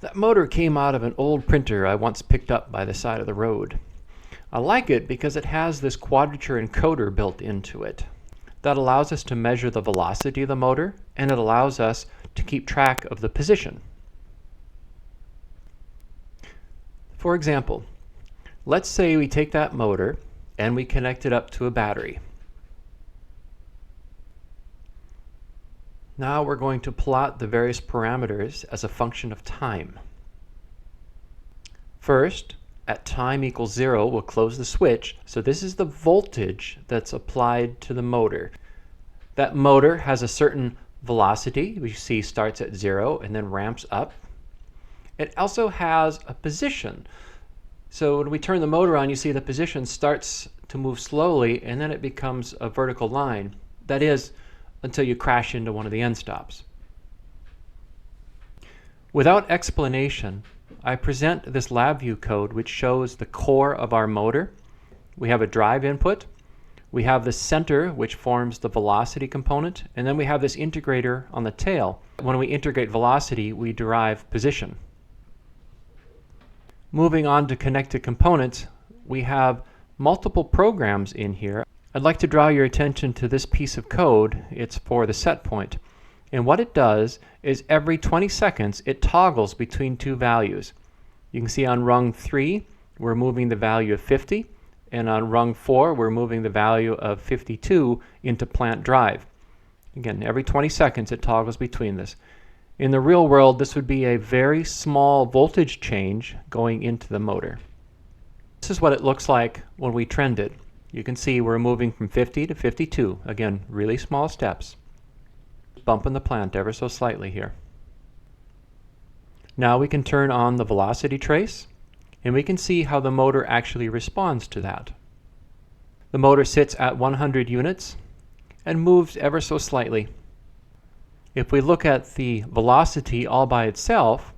That motor came out of an old printer I once picked up by the side of the road. I like it because it has this quadrature encoder built into it. That allows us to measure the velocity of the motor, and it allows us to keep track of the position. For example, let's say we take that motor and we connect it up to a battery. Now we're going to plot the various parameters as a function of time. First, at time equals 0, we'll close the switch. So this is the voltage that's applied to the motor. That motor has a certain velocity, we see starts at 0 and then ramps up. It also has a position. So when we turn the motor on, you see the position starts to move slowly and then it becomes a vertical line. That is, until you crash into one of the end stops. Without explanation, I present this Labview code which shows the core of our motor. We have a drive input, we have the center which forms the velocity component, and then we have this integrator on the tail. When we integrate velocity, we derive position. Moving on to connected components, we have multiple programs in here. I'd like to draw your attention to this piece of code. It's for the set point. And what it does is every 20 seconds it toggles between two values. You can see on rung 3 we're moving the value of 50, and on rung 4 we're moving the value of 52 into plant drive. Again, every 20 seconds it toggles between this. In the real world, this would be a very small voltage change going into the motor. This is what it looks like when we trend it. You can see we're moving from 50 to 52. Again, really small steps. Bumping the plant ever so slightly here. Now we can turn on the velocity trace, and we can see how the motor actually responds to that. The motor sits at 100 units and moves ever so slightly. If we look at the velocity all by itself,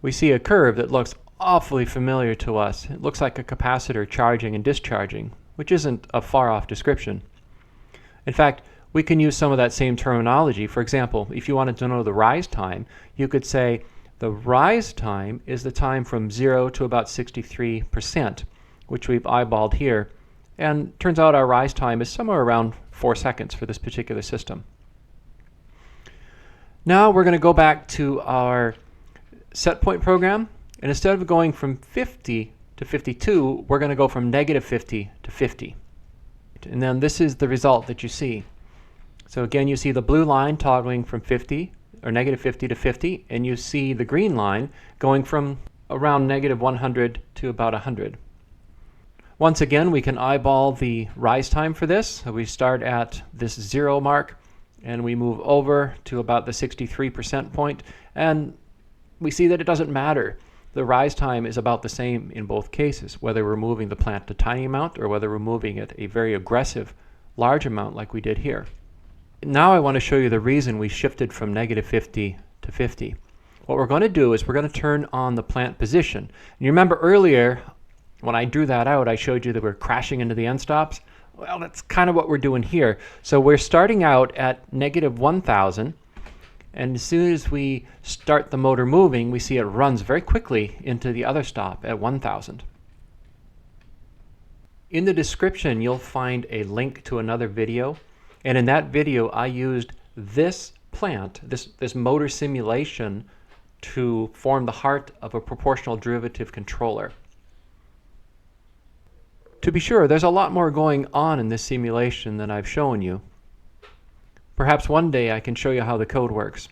we see a curve that looks awfully familiar to us. It looks like a capacitor charging and discharging, which isn't a far-off description. In fact, we can use some of that same terminology. For example, if you wanted to know the rise time, you could say the rise time is the time from 0 to about 63%, which we've eyeballed here. And turns out our rise time is somewhere around 4 seconds for this particular system. Now we're going to go back to our set point program, and instead of going from 50 to 52, we're going to go from negative 50 to 50. And then this is the result that you see. So again, you see the blue line toggling from 50 or negative 50 to 50, and you see the green line going from around negative 100 to about 100. Once again, we can eyeball the rise time for this. So we start at this 0 mark and we move over to about the 63% point, and we see that it doesn't matter. The rise time is about the same in both cases, whether we're moving the plant a tiny amount or whether we're moving it a very aggressive large amount like we did here. Now I want to show you the reason we shifted from negative 50 to 50. What we're going to do is we're going to turn on the plant position. And you remember earlier when I drew that out, I showed you that we're crashing into the end stops. Well, that's kind of what we're doing here. So we're starting out at negative 1,000. And as soon as we start the motor moving, we see it runs very quickly into the other stop at 1,000. In the description, you'll find a link to another video. And in that video, I used this plant, this motor simulation, to form the heart of a proportional derivative controller. To be sure, there's a lot more going on in this simulation than I've shown you. Perhaps one day I can show you how the code works.